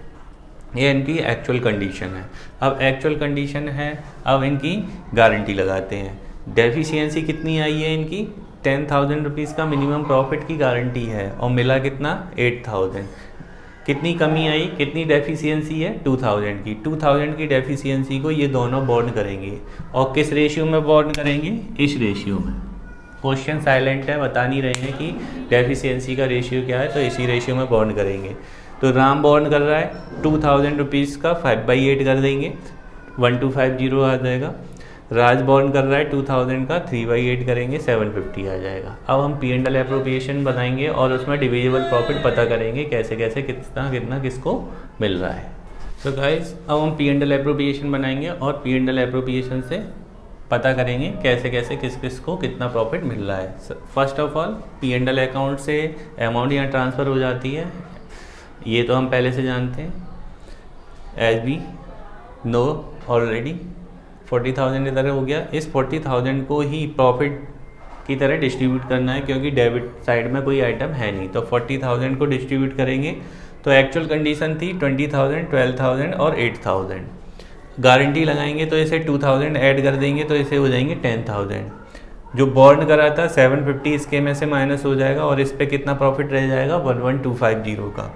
ये इनकी एक्चुअल कंडीशन है। अब एक्चुअल कंडीशन है, अब इनकी गारंटी लगाते हैं। डेफिशिएंसी कितनी आई है इनकी? 10,000 रुपीज़ का मिनिमम प्रॉफिट की गारंटी है और मिला कितना? 8,000। कितनी कमी आई, कितनी डेफिशिएंसी है? 2,000 की। 2,000 की डेफिशिएंसी को ये दोनों बॉन्ड करेंगे और किस रेशियो में बॉन्ड करेंगे? इस रेशियो में। क्वेश्चन साइलेंट है, बता नहीं रहे हैं कि डेफिशिएंसी का रेशियो क्या है, तो इसी रेशियो में बॉन्ड करेंगे। तो राम बॉन्ड कर रहा है 2,000 रुपीज़ का 5/8 कर देंगे, 1250 आ जाएगा। राज बॉन्ड कर रहा है 2,000 का 3/8 करेंगे, 750 आ जाएगा। अब हम P&L एप्रोप्रिएशन बनाएंगे और उसमें डिविजिबल प्रॉफिट पता करेंगे कैसे कैसे कितना कितना किसको मिल रहा है। तो गाइस, अब हम P&L एप्रोप्रिएशन बनाएंगे और P&L एप्रोप्रिएशन से पता करेंगे कैसे कैसे किस किस को कितना प्रॉफिट मिल रहा है। First of all P&L account से अमाउंट यहाँ ट्रांसफ़र हो जाती है, ये तो हम पहले से जानते हैं, एज वी नो ऑलरेडी। 40,000 इधर हो गया। इस 40,000 को ही प्रॉफिट की तरह डिस्ट्रीब्यूट करना है क्योंकि डेबिट साइड में कोई आइटम है नहीं, तो 40,000 को डिस्ट्रीब्यूट करेंगे। तो एक्चुअल कंडीशन थी 20,000, 12,000 और 8,000। गारंटी लगाएंगे तो इसे 2,000 ऐड कर देंगे तो इसे हो जाएंगे 10,000। जो बॉन्ड करा था 750 इसके में से माइनस हो जाएगा और इस पर कितना प्रॉफिट रह जाएगा? 11,250 का।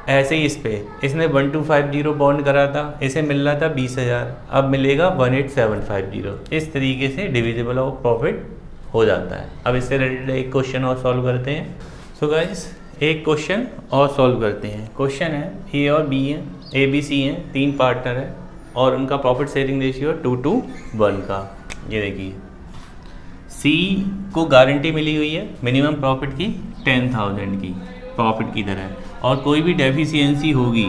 ऐसे ही इस पे इसने 1250 बॉन्ड करा था, इसे मिल रहा था 20,000, अब मिलेगा 18,750। इस तरीके से डिविजिबल ऑफ प्रॉफिट हो जाता है। अब इससे रिलेटेड एक क्वेश्चन और सॉल्व करते हैं। सो गाइस, एक क्वेश्चन और सॉल्व करते हैं। क्वेश्चन है ए और बी हैं, ABC हैं, 3 पार्टनर है और उनका प्रॉफिट शेयरिंग रेशियो 2:1 का। ये देखिए, C को गारंटी मिली हुई है मिनिमम प्रॉफिट की 10,000 की प्रॉफिट की तरह, और कोई भी डेफिशिएंसी होगी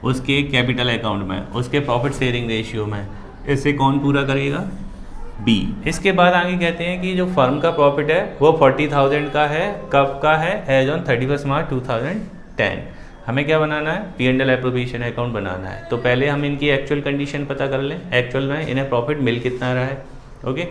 उसके कैपिटल अकाउंट में, उसके प्रॉफिट शेयरिंग रेशियो में, इसे कौन पूरा करेगा? B। इसके बाद आगे कहते हैं कि जो फर्म का प्रॉफिट है वो 40,000 का है। कब का है? एज ऑन 31 मार्च 2010। हमें क्या बनाना है? P&L एप्रोप्रिएशन अकाउंट बनाना है। तो पहले हम इनकी एक्चुअल कंडीशन पता कर लें, एक्चुअल में इन्हें प्रॉफिट मिल कितना रहा है। ओके,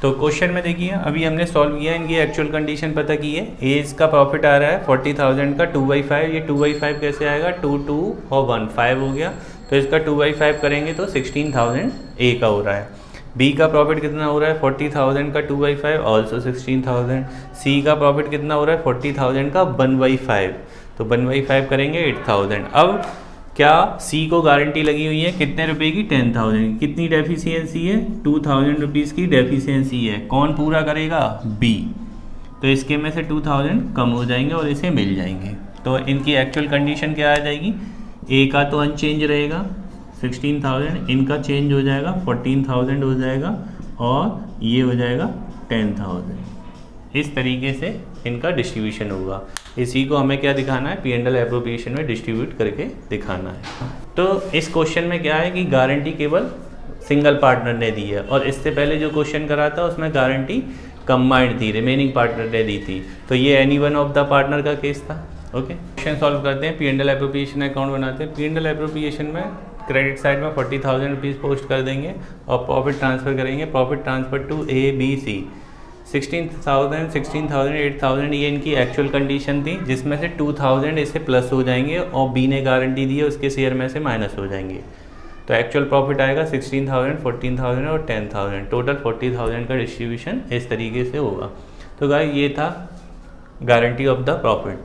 तो क्वेश्चन में देखिए, अभी हमने सॉल्व किया, इनकी एक्चुअल कंडीशन पता की है। एज का प्रॉफिट आ रहा है 40,000 का 2/5। ये 2/5 कैसे आएगा? 2 2 और 1 5 हो गया, तो इसका 2/5 करेंगे तो 16,000 A का हो रहा है। B का प्रॉफिट कितना हो रहा है? 40,000 का 2/5 ऑल्सो 16,000। C का प्रॉफिट कितना हो रहा है? 40,000 का 1/5, तो 1/5 करेंगे 8,000। अब क्या C को गारंटी लगी हुई है कितने रुपए की? 10,000। कितनी डेफिशिएंसी है? 2,000 रुपीज़ की डेफिशिएंसी है। कौन पूरा करेगा? B। तो इसके में से 2000 कम हो जाएंगे और इसे मिल जाएंगे। तो इनकी एक्चुअल कंडीशन क्या आ जाएगी, ए का तो अनचेंज रहेगा 16,000, इनका चेंज हो जाएगा 14,000 हो जाएगा और ये हो जाएगा 10,000। इस तरीके से इनका डिस्ट्रीब्यूशन होगा। इसी को हमें क्या दिखाना है, P&L एप्रोप्रिएशन में डिस्ट्रीब्यूट करके दिखाना है। तो इस क्वेश्चन में क्या है कि गारंटी केवल सिंगल पार्टनर ने दी है और इससे पहले जो क्वेश्चन करा था उसमें गारंटी कंबाइंड थी, रिमेनिंग पार्टनर ने दी थी। तो ये any one of the partner का केस था। ओके, क्वेश्चन सॉल्व करते हैं। P&L एप्रोप्रिएशन अकाउंट बनाते हैं। P&L एप्रोप्रिएशन में क्रेडिट साइड में 40,000 रुपीज़ पोस्ट कर देंगे और प्रॉफिट ट्रांसफ़र करेंगे। प्रॉफिट ट्रांसफर टू ABC 16,000, 8,000 ये इनकी एक्चुअल कंडीशन थी, जिसमें से 2,000 इससे प्लस हो जाएंगे और बी ने गारंटी दी है उसके शेयर में से माइनस हो जाएंगे। तो एक्चुअल प्रॉफिट आएगा 16,000, 14,000 और 10,000, टोटल 40,000 का डिस्ट्रीब्यूशन इस तरीके से होगा। तो गाइस ये था गारंटी ऑफ द प्रॉफिट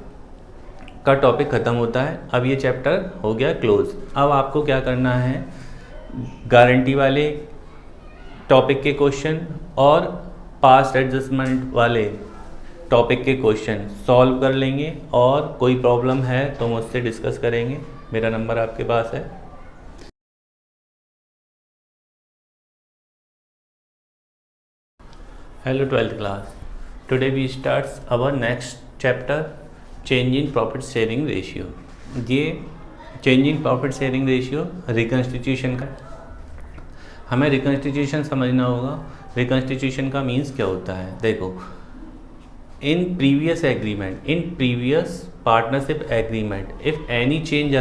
का टॉपिक ख़त्म होता है। अब ये चैप्टर हो गया क्लोज। अब आपको क्या करना है, गारंटी वाले टॉपिक के क्वेश्चन और पास्ट एडजस्टमेंट वाले टॉपिक के क्वेश्चन सॉल्व कर लेंगे और कोई प्रॉब्लम है तो मुझसे डिस्कस करेंगे। मेरा नंबर आपके पास है। Hello 12th class, today we starts our next chapter, change in profit sharing ratio. ये change in profit sharing ratio reconstitution का, हमें रिकन्स्टिट्यूशन समझना होगा। रिकन्स्टिट्यूशन का मीन्स क्या होता है, देखो in previous agreement, in previous partnership agreement, if any change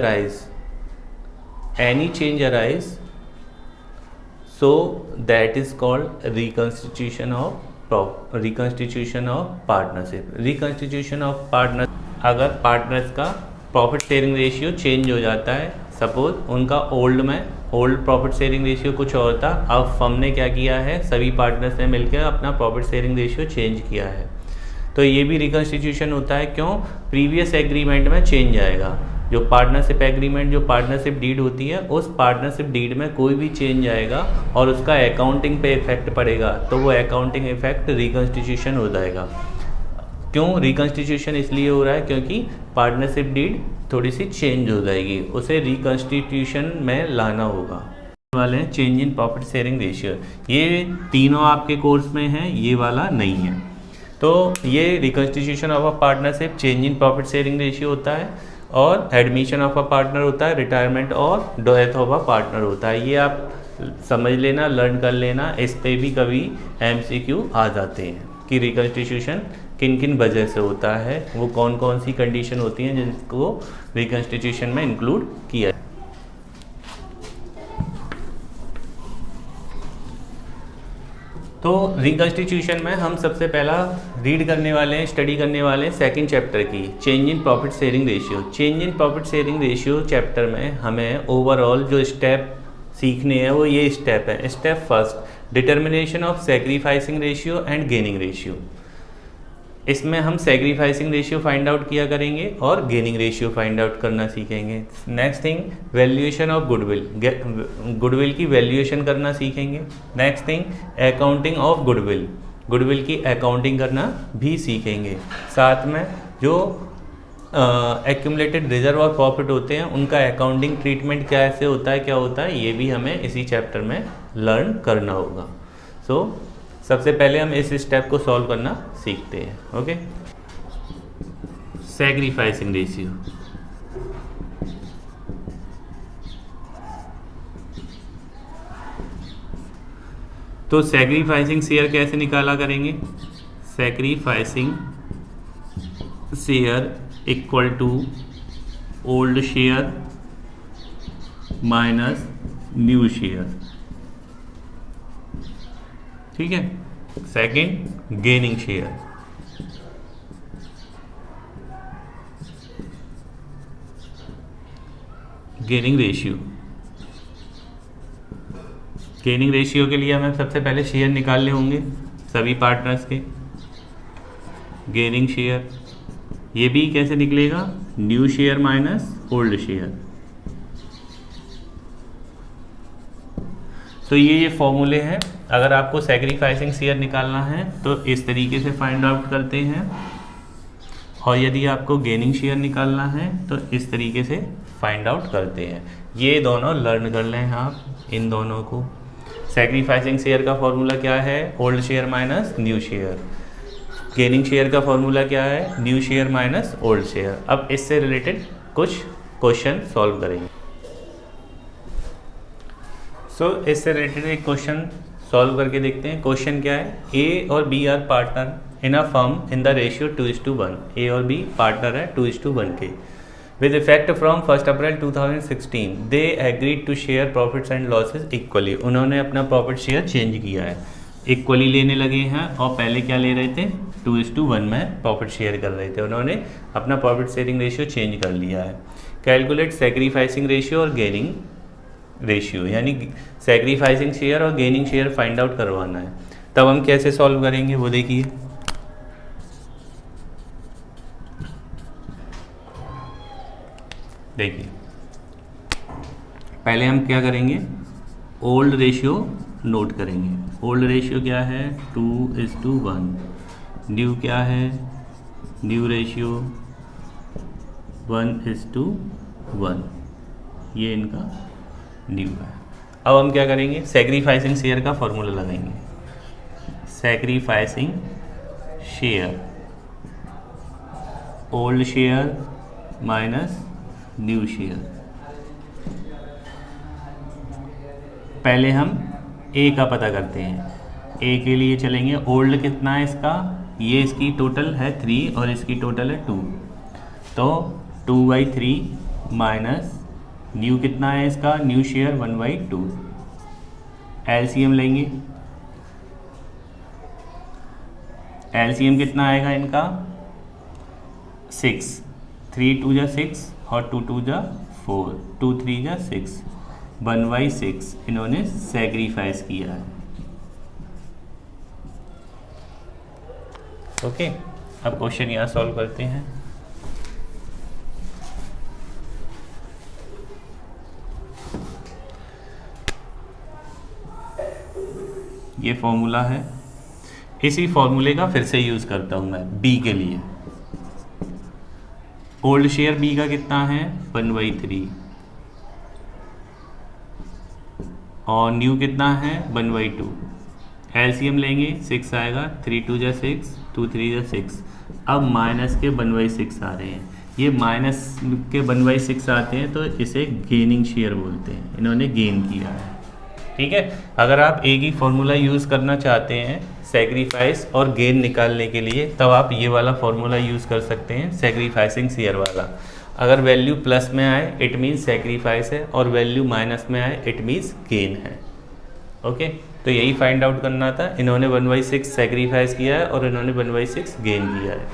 arise so that is called reconstitution of partnership। reconstitution of partner, अगर पार्टनर्स का प्रॉफिट शेयरिंग रेशियो चेंज हो जाता है, सपोज उनका ओल्ड प्रॉफिट शेयरिंग रेशियो कुछ और था, अब फर्म ने क्या किया है, सभी पार्टनर्स ने मिलकर अपना प्रॉफिट शेयरिंग रेशियो चेंज किया है, तो ये भी रिकन्स्टिट्यूशन होता है। क्यों, प्रीवियस एग्रीमेंट में चेंज आएगा। जो पार्टनरशिप एग्रीमेंट, जो पार्टनरशिप डीड होती है, उस पार्टनरशिप डीड में कोई भी चेंज आएगा और उसका अकाउंटिंग पे इफेक्ट पड़ेगा, तो वो अकाउंटिंग इफेक्ट रिकन्स्टिट्यूशन हो जाएगा। क्यों रिकन्स्टिट्यूशन इसलिए हो रहा है, क्योंकि पार्टनरशिप डीड थोड़ी सी चेंज हो जाएगी, उसे रिकन्स्टिट्यूशन में लाना होगा। वाले हैं change in profit sharing ratio, ये तीनों आपके कोर्स में हैं, ये वाला नहीं है। तो ये reconstitution of a partnership, change in profit sharing ratio होता है और एडमिशन ऑफ अ पार्टनर होता है, रिटायरमेंट और डेथ ऑफ अ पार्टनर होता है। ये आप समझ लेना, लर्न कर लेना, इस पे भी कभी MCQ आ जाते हैं कि रिकन्स्टिट्यूशन किन किन वजह से होता है, वो कौन कौन सी कंडीशन होती हैं जिनको रिकन्स्टिट्यूशन में इंक्लूड किया है। तो रिकन्स्टिट्यूशन में हम सबसे पहला रीड करने वाले हैं, स्टडी करने वाले हैं सेकंड चैप्टर की, change in profit sharing ratio. Change in profit sharing ratio chapter में हमें ओवरऑल जो स्टेप सीखने हैं वो ये स्टेप है। Step first, determination of sacrificing ratio and gaining ratio. इसमें हम सैक्रिफाइसिंग रेशियो फाइंड आउट किया करेंगे और गेनिंग रेशियो फाइंड आउट करना सीखेंगे। Next thing, valuation of goodwill, goodwill की वैल्यूएशन करना सीखेंगे। Next thing, accounting of goodwill, goodwill की अकाउंटिंग करना भी सीखेंगे। साथ में जो एक्यूमुलेटेड रिजर्व और प्रॉफिट होते हैं उनका अकाउंटिंग ट्रीटमेंट कैसे होता है, क्या होता है, ये भी हमें इसी चैप्टर में लर्न करना होगा। सो सबसे पहले हम इस स्टेप को सॉल्व करना सीखते हैं। Okay, sacrificing ratio. तो सैक्रिफाइसिंग शेयर कैसे निकाला करेंगे, sacrificing share equal to old share minus new share, ठीक है। Second, gaining share, gaining ratio. Gaining ratio के लिए हमें सबसे पहले शेयर निकालने होंगे सभी पार्टनर्स के। गेनिंग शेयर, ये भी कैसे निकलेगा, new share minus old share. तो ये फॉर्मूले हैं अगर आपको सेक्रीफाइसिंग शेयर निकालना है तो इस तरीके से फाइंड आउट करते हैं, और यदि आपको गेनिंग शेयर निकालना है तो इस तरीके से फाइंड आउट करते हैं। ये दोनों लर्न कर लें आप, इन दोनों को। सेक्रीफाइसिंग शेयर का फॉर्मूला क्या है? Old share minus new share. Gaining share का फॉर्मूला क्या है? New share minus old share. अब इससे रिलेटेड कुछ क्वेश्चन सॉल्व करेंगे। इससे रिलेटेड एक क्वेश्चन सॉल्व करके देखते हैं। क्वेश्चन क्या है? ए और B are partner in a firm in the ratio 2:1। A और बी पार्टनर है 2:1 के। With effect from 1 April 2016 they agreed to share profits and losses equally. उन्होंने अपना प्रॉफिट शेयर चेंज किया है, इक्वली लेने लगे हैं, और पहले क्या ले रहे थे? 2:1 में प्रॉफिट शेयर कर रहे थे। उन्होंने अपना प्रॉफिट शेयरिंग रेशियो चेंज कर लिया है। कैलकुलेट सेक्रीफाइसिंग रेशियो और गेनिंग रेशियो, यानी सेक्रीफाइसिंग शेयर और गेनिंग शेयर फाइंड आउट करवाना है। तब हम कैसे सॉल्व करेंगे वो देखिए। पहले हम क्या करेंगे? ओल्ड रेशियो नोट करेंगे। ओल्ड रेशियो क्या है? 2:1। न्यू क्या है? New ratio 1:1। ये इनका न्यू है। अब हम क्या करेंगे? सेक्रीफाइसिंग शेयर का फॉर्मूला लगाएंगे। Sacrificing share, old share minus new share. पहले हम ए का पता करते हैं। ए के लिए चलेंगे। ओल्ड कितना है इसका? ये इसकी टोटल है 3 और इसकी टोटल है 2, तो 2/3 माइनस न्यू कितना है इसका? New share 1/2। एलसीएम लेंगे। एलसीएम कितना आएगा इनका? 6। 3 2 6 और 2 2 4, 2 3 6, 1/6 इन्होंने सेक्रीफाइस किया है। ओके, अब क्वेश्चन यहाँ सॉल्व करते हैं। ये फॉर्मूला है, इसी फॉर्मूले का फिर से यूज़ करता हूँ मैं बी के लिए। ओल्ड शेयर बी का कितना है? 1/3, और न्यू कितना है? 1/2। एलसीएम लेंगे, 6 आएगा। 3 2 6, 2 3 6। अब माइनस के 1/6 आ रहे हैं। ये माइनस के 1/6 आते हैं तो इसे गेनिंग शेयर बोलते हैं। इन्होंने गेन किया है। ठीक है, अगर आप एक ही फॉर्मूला यूज़ करना चाहते हैं सेक्रीफाइस और गेन निकालने के लिए, तब आप ये वाला फॉर्मूला यूज़ कर सकते हैं, सेक्रीफाइसिंग शेयर वाला। अगर वैल्यू प्लस में आए इट मीन्स सेक्रीफाइस है, और वैल्यू माइनस में आए इट मीन्स गेन है। ओके, तो यही फाइंड आउट करना था। इन्होंने 1/6 सेक्रीफाइस किया है और इन्होंने 1/6 गेन किया है।